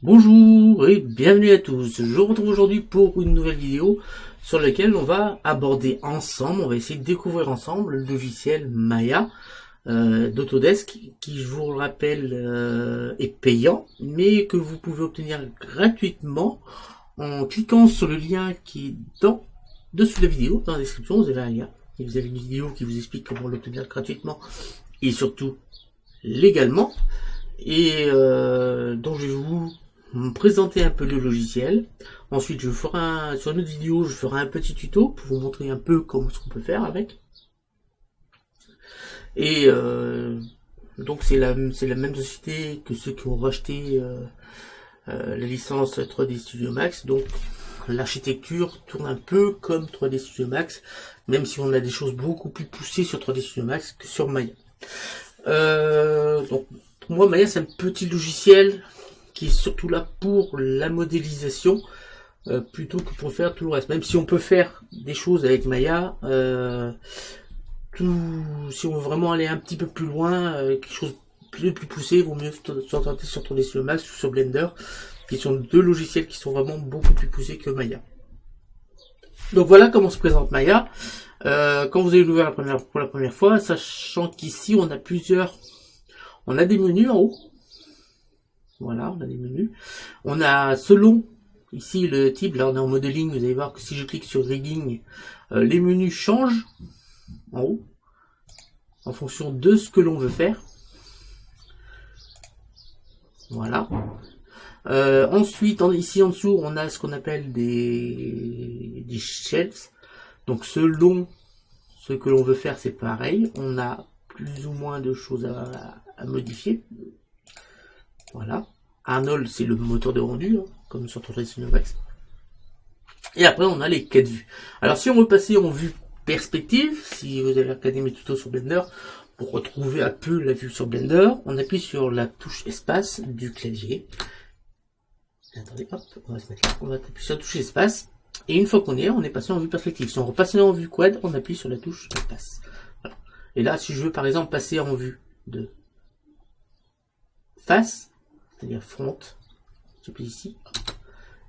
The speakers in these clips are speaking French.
Bonjour et bienvenue à tous. Je vous retrouve aujourd'hui pour une nouvelle vidéo sur laquelle on va aborder ensemble, on va essayer de découvrir ensemble le logiciel Maya d'Autodesk qui, je vous le rappelle, est payant, mais que vous pouvez obtenir gratuitement en cliquant sur le lien qui est dessous de la vidéo, dans la description. Vous avez un lien et vous avez une vidéo qui vous explique comment l'obtenir gratuitement et surtout légalement. Et donc je vais vous présenter un peu le logiciel. Ensuite, sur une autre vidéo, je ferai un petit tuto pour vous montrer un peu comment ce qu'on peut faire avec. Et donc c'est la même société que ceux qui ont racheté la licence 3D Studio Max. Donc l'architecture tourne un peu comme 3D Studio Max, même si on a des choses beaucoup plus poussées sur 3D Studio Max que sur Maya. Donc pour moi, Maya c'est un petit logiciel qui est surtout là pour la modélisation plutôt que pour faire tout le reste. Même si on peut faire des choses avec Maya, si on veut vraiment aller un petit peu plus loin, quelque chose de plus poussé, il vaut mieux s'orienter sur 3D Studio Max ou sur Blender, qui sont deux logiciels qui sont vraiment beaucoup plus poussés que Maya. Donc voilà comment se présente Maya. Quand vous allez l'ouvrir pour la première fois, sachant qu'ici on a des menus en haut. Voilà, on a des menus. On a selon ici le type, là on est en modeling, vous allez voir que si je clique sur rigging, les menus changent en haut en fonction de ce que l'on veut faire. Voilà. Ensuite, ici en dessous, on a ce qu'on appelle des shelves. Donc selon ce que l'on veut faire, c'est pareil. On a plus ou moins de choses à modifier. Voilà. Arnold, c'est le moteur de rendu, hein, comme sur 3D Studio Max. Et après, on a les 4 vues. Alors, si on veut passer en vue perspective, si vous avez regardé mes tutos sur Blender, pour retrouver un peu la vue sur Blender, on appuie sur la touche espace du clavier. Attendez, hop, on va se mettre là. On va appuyer sur la touche espace. Et une fois qu'on est, on est passé en vue perspective. Si on repasse en vue quad, on appuie sur la touche espace. Voilà. Et là, si je veux par exemple passer en vue de face, c'est-à-dire front, j'appuie ici, hop,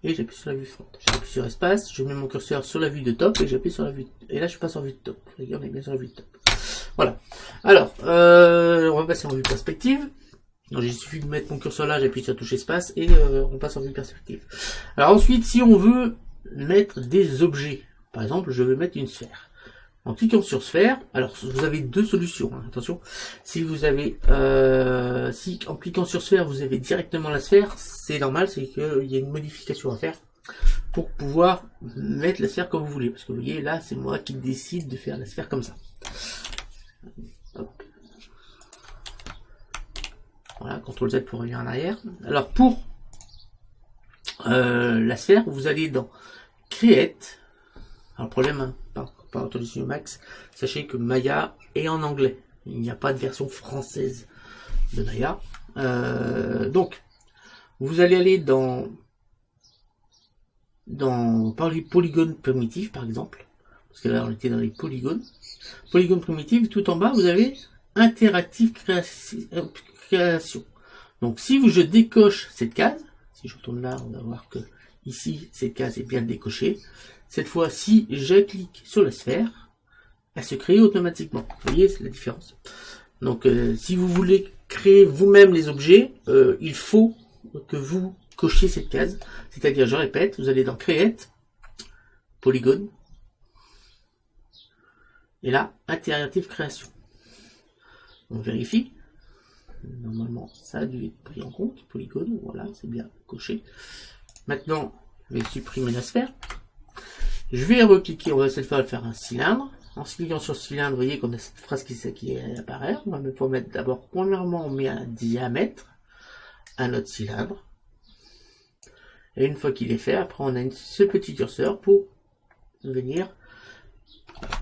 et j'appuie sur la vue front. J'appuie sur espace, je mets mon curseur sur la vue de top et j'appuie sur la vue. Et là, je passe en vue de top. Regarde, on est bien sur la vue de top. Voilà. Alors, on va passer en vue perspective. Donc, il suffit de mettre mon curseur là, j'appuie sur la touche espace et on passe en vue perspective. Alors ensuite, si on veut mettre des objets, par exemple, je veux mettre une sphère. En cliquant sur sphère, alors vous avez deux solutions, hein, attention. Si vous avez, si en cliquant sur sphère, vous avez directement la sphère, c'est normal, c'est qu'il y a une modification à faire pour pouvoir mettre la sphère comme vous voulez. Parce que vous voyez, là, c'est moi qui décide de faire la sphère comme ça. Hop. Voilà, CTRL Z pour revenir en arrière. Alors pour la sphère, vous allez dans Create. Alors problème, hein, par 3D Studio Max, sachez que Maya est en anglais. Il n'y a pas de version française de Maya. Donc, vous allez aller dans les polygones primitifs, par exemple. Parce que là, on était dans les polygones. Polygones primitifs, tout en bas, vous avez Interactive création. Donc, si je décoche cette case, si je retourne là, on va voir que ici, cette case est bien décochée. Cette fois, si je clique sur la sphère, elle se crée automatiquement. Vous voyez, c'est la différence. Donc, si vous voulez créer vous-même les objets, il faut que vous cochiez cette case. C'est-à-dire, je répète, vous allez dans Create, Polygone, et là, Interactive Création. On vérifie. Normalement, ça a dû être pris en compte. Polygone, voilà, c'est bien coché. Maintenant, je vais supprimer la sphère. Je vais recliquer, on va cette fois faire un cylindre. En cliquant sur cylindre, vous voyez qu'on a cette phrase qui apparaît. On va mettre d'abord, premièrement, on met un diamètre à notre cylindre. Et une fois qu'il est fait, après on a ce petit curseur pour venir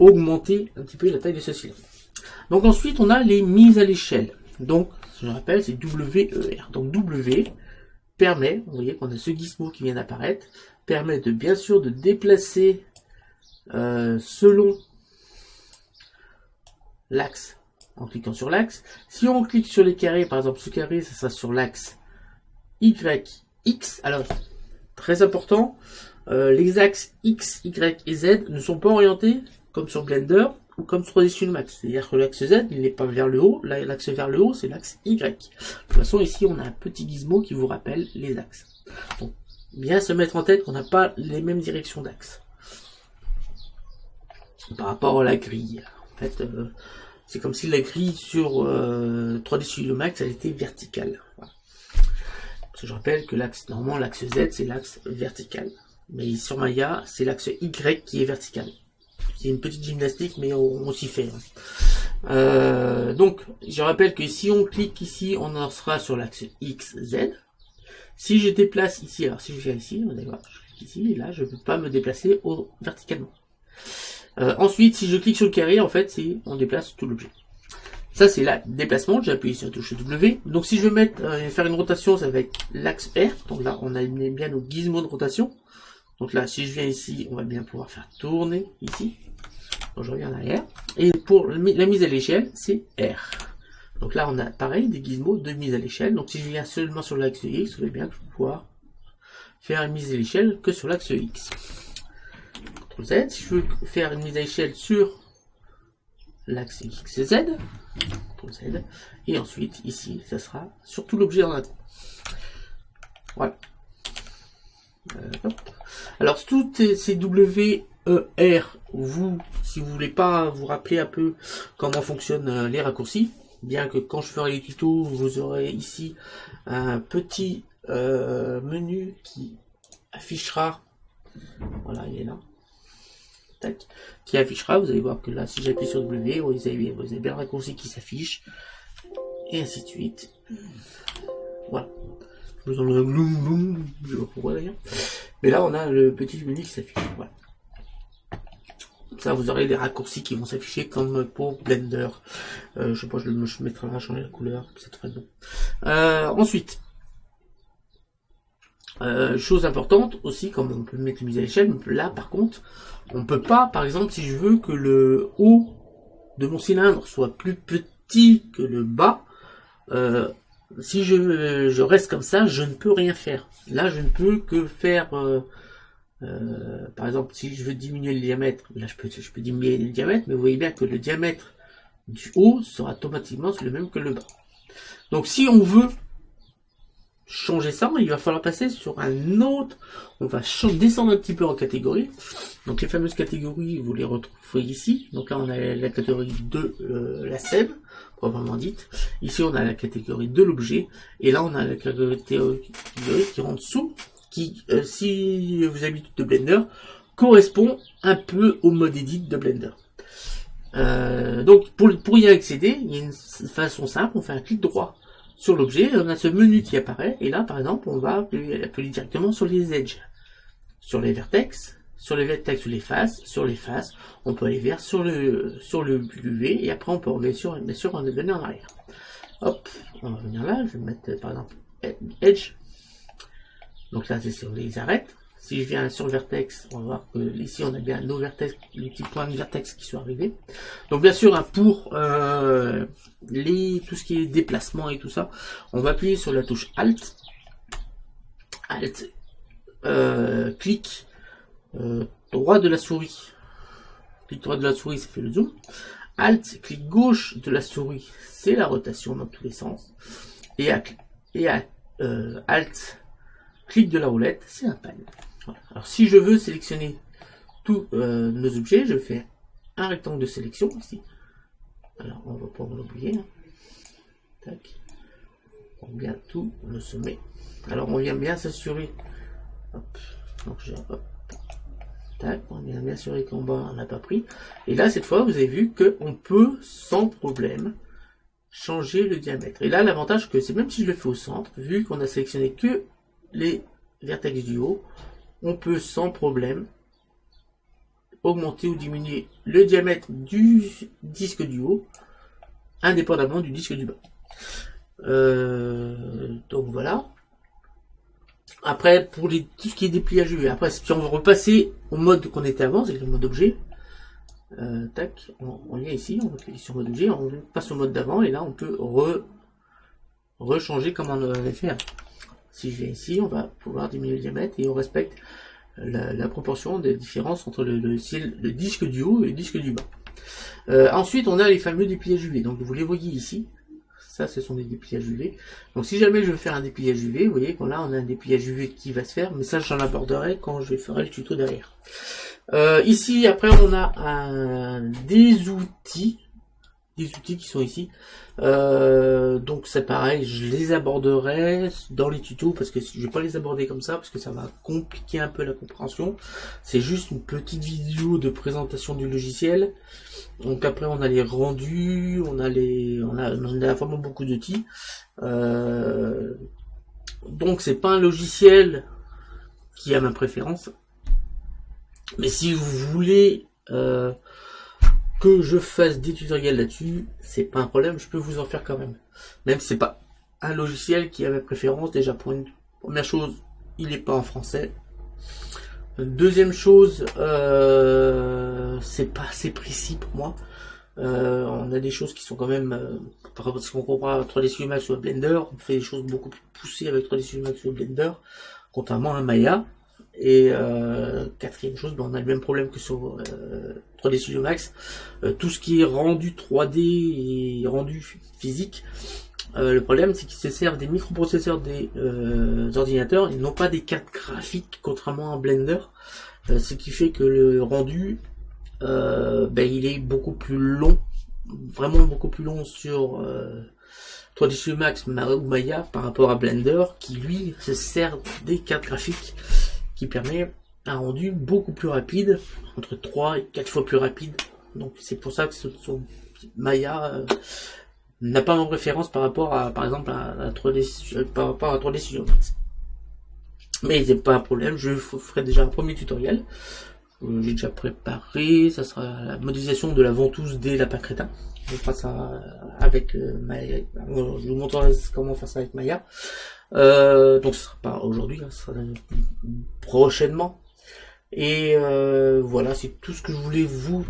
augmenter un petit peu la taille de ce cylindre. Donc ensuite, on a les mises à l'échelle. Donc, je rappelle, c'est WER. Donc W permet, vous voyez qu'on a ce gizmo qui vient d'apparaître, permet de bien sûr de déplacer selon l'axe en cliquant sur l'axe. Si on clique sur les carrés, par exemple ce carré, ça sera sur l'axe Y X, alors, très important, les axes X, Y et Z ne sont pas orientés comme sur Blender ou comme sur 3D Studio Max. C'est-à-dire que l'axe Z, il n'est pas vers le haut, là, l'axe vers le haut, c'est l'axe Y. De toute façon, ici, on a un petit gizmo qui vous rappelle les axes. Donc, bien se mettre en tête qu'on n'a pas les mêmes directions d'axe. Par rapport à la grille. En fait, c'est comme si la grille sur 3D Studio Max, elle était verticale. Voilà. Parce que je rappelle que l'axe, normalement, l'axe Z, c'est l'axe vertical. Mais sur Maya, c'est l'axe Y qui est vertical. C'est une petite gymnastique, mais on s'y fait. Donc, je rappelle que si on clique ici, on en sera sur l'axe X, Z. Si je déplace ici, alors si je viens ici, on d'accord, je clique ici, et là, je ne peux pas me déplacer verticalement. Ensuite, si je clique sur le carré, en fait, on déplace tout l'objet. Ça, c'est là, déplacement, j'ai appuyé sur la touche W. Donc, si je veux faire une rotation, ça va être l'axe R. Donc là, on a bien nos gizmos de rotation. Donc là, si je viens ici, on va bien pouvoir faire tourner ici. Donc, je reviens en arrière. Et pour la mise à l'échelle, c'est R. Donc là, on a pareil, des gizmos de mise à l'échelle. Donc, si je viens seulement sur l'axe X, vous voyez bien que je vais pouvoir faire une mise à l'échelle que sur l'axe X. CTRL Z. Si je veux faire une mise à l'échelle sur l'axe XZ, CTRL Z. Et ensuite, ici, ça sera sur tout l'objet en attente. Voilà. Alors, toutes ces W, E, R, si vous voulez pas vous rappeler un peu comment fonctionnent les raccourcis, bien que quand je ferai les tutos, vous aurez ici un petit menu qui affichera, voilà, il est là, tac, qui affichera, vous allez voir que là, si j'appuie sur W, vous avez bien le raccourci qui s'affiche, et ainsi de suite. Voilà. Je vous en gloum, je sais pas pourquoi d'ailleurs. Mais là, on a le petit menu qui s'affiche. Voilà. Ça, vous aurez les raccourcis qui vont s'afficher comme pour Blender. Je sais pas, je mettrai là, changer la couleur, c'est très bon. Ensuite, chose importante aussi, comme on peut mettre une mise à l'échelle, là par contre, on peut pas, par exemple, si je veux que le haut de mon cylindre soit plus petit que le bas, si je reste comme ça, je ne peux rien faire. Là, je ne peux que faire, par exemple, si je veux diminuer le diamètre, là je peux diminuer le diamètre, mais vous voyez bien que le diamètre du haut sera automatiquement le même que le bas. Donc si on veut changer ça, il va falloir passer sur un autre, on va descendre un petit peu en catégorie. Donc les fameuses catégories, vous les retrouvez ici. Donc là on a la catégorie de la scène, proprement dite. Ici on a la catégorie de l'objet, et là on a la catégorie qui est en dessous, qui, si vous avez l'habitude de Blender, correspond un peu au mode edit de Blender. Donc pour y accéder, il y a une façon simple, on fait un clic droit sur l'objet, on a ce menu qui apparaît, et là par exemple on va appeler directement sur les edges, sur les vertex sur les faces, on peut aller vers sur le UV, et après on peut revenir bien sûr on est venu en arrière. Hop, on va revenir là, je vais mettre par exemple edge, donc là c'est sur les arêtes. Si je viens sur le vertex, on va voir que ici on a bien nos vertex, les petits points de vertex qui sont arrivés. Donc bien sûr, hein, pour tout ce qui est déplacement et tout ça, on va appuyer sur la touche Alt, clic droit de la souris. Clic droit de la souris, ça fait le zoom. Alt, clic gauche de la souris, c'est la rotation dans tous les sens. Et Alt, clic de la roulette, c'est un pan. Voilà. Alors si je veux sélectionner tous nos objets, je fais un rectangle de sélection ici. Alors on va pas l'oublier. Hein. Tac. On vient tout le sommet. Alors on vient bien s'assurer. Hop. Donc hop. Tac. On vient bien s'assurer qu'en bas on n'a pas pris. Et là cette fois vous avez vu qu'on peut sans problème changer le diamètre. Et là l'avantage que c'est même si je le fais au centre, vu qu'on a sélectionné que les vertex du haut, on peut sans problème augmenter ou diminuer le diamètre du disque du haut, indépendamment du disque du bas. Donc voilà. Après, pour tout ce qui est dépliage UV, après si on veut repasser au mode qu'on était avant, c'est le mode objet, tac, on vient ici, on clique sur mode objet, on passe au mode d'avant, et là on peut rechanger comme on avait fait. Si je viens ici, on va pouvoir diminuer le diamètre et on respecte la proportion des différences entre le disque du haut et le disque du bas. Ensuite, on a les fameux dépliages UV. Donc, vous les voyez ici. Ça, ce sont des dépliages UV. Donc, si jamais je veux faire un dépliage UV, vous voyez qu'on a un dépliage UV qui va se faire. Mais ça, j'en aborderai quand je ferai le tuto derrière. Ici, après, on a des outils qui sont ici. Donc c'est pareil, je les aborderai dans les tutos parce que je vais pas les aborder comme ça parce que ça va compliquer un peu la compréhension. C'est juste une petite vidéo de présentation du logiciel. Donc après on a les rendus, on a vraiment beaucoup d'outils. Donc c'est pas un logiciel qui a ma préférence. Mais si vous voulez que je fasse des tutoriels là-dessus, c'est pas un problème, je peux vous en faire quand même. Même si c'est pas un logiciel qui a mes préférences, déjà pour une première chose, il n'est pas en français. Deuxième chose, c'est pas assez précis pour moi. On a des choses qui sont quand même, parce qu'on comprend 3D Studio Max ou Blender, on fait des choses beaucoup plus poussées avec 3D Studio Max ou Blender, contrairement à Maya. Et quatrième chose, on a le même problème que sur 3D Studio Max. Tout ce qui est rendu 3D et rendu physique, le problème c'est qu'ils se servent des microprocesseurs des ordinateurs, ils n'ont pas des cartes graphiques contrairement à Blender, ce qui fait que le rendu il est beaucoup plus long, vraiment beaucoup plus long sur 3D Studio Max ou Maya par rapport à Blender qui lui se sert des cartes graphiques qui permet un rendu beaucoup plus rapide, entre 3 et 4 fois plus rapide. Donc c'est pour ça que Maya n'a pas en référence par rapport à, par exemple, à 3D, par rapport à 3D Studio Max. Mais c'est pas un problème, je ferai déjà un premier tutoriel. J'ai déjà préparé, ça sera la modélisation de la ventouse des lapins crétins. Je ferai ça avec Maya. Je vous montrerai comment faire ça avec Maya. Donc ce sera pas aujourd'hui, hein, ce sera prochainement. Et voilà, c'est tout ce que je voulais vous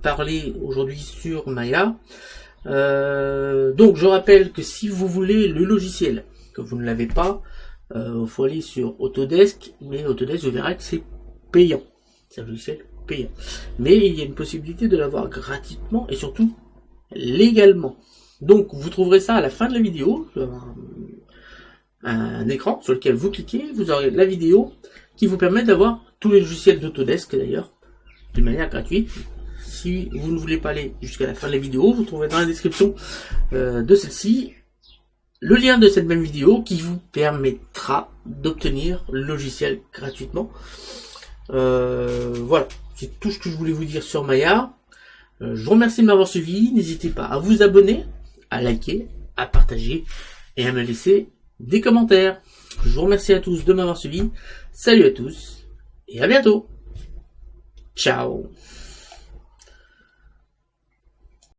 parler aujourd'hui sur Maya. Donc je rappelle que si vous voulez le logiciel, que vous ne l'avez pas, faut aller sur Autodesk, mais Autodesk vous verrez que c'est payant. C'est un logiciel payant. Mais il y a une possibilité de l'avoir gratuitement et surtout légalement. Donc vous trouverez ça à la fin de la vidéo. Un écran sur lequel vous cliquez, vous aurez la vidéo qui vous permet d'avoir tous les logiciels d'Autodesk d'ailleurs, de manière gratuite. Si vous ne voulez pas aller jusqu'à la fin de la vidéo, vous trouverez dans la description de celle-ci le lien de cette même vidéo qui vous permettra d'obtenir le logiciel gratuitement. Voilà, c'est tout ce que je voulais vous dire sur Maya. Je vous remercie de m'avoir suivi. N'hésitez pas à vous abonner, à liker, à partager et à me laisser des commentaires. Je vous remercie à tous de m'avoir suivi. Salut à tous et à bientôt. Ciao.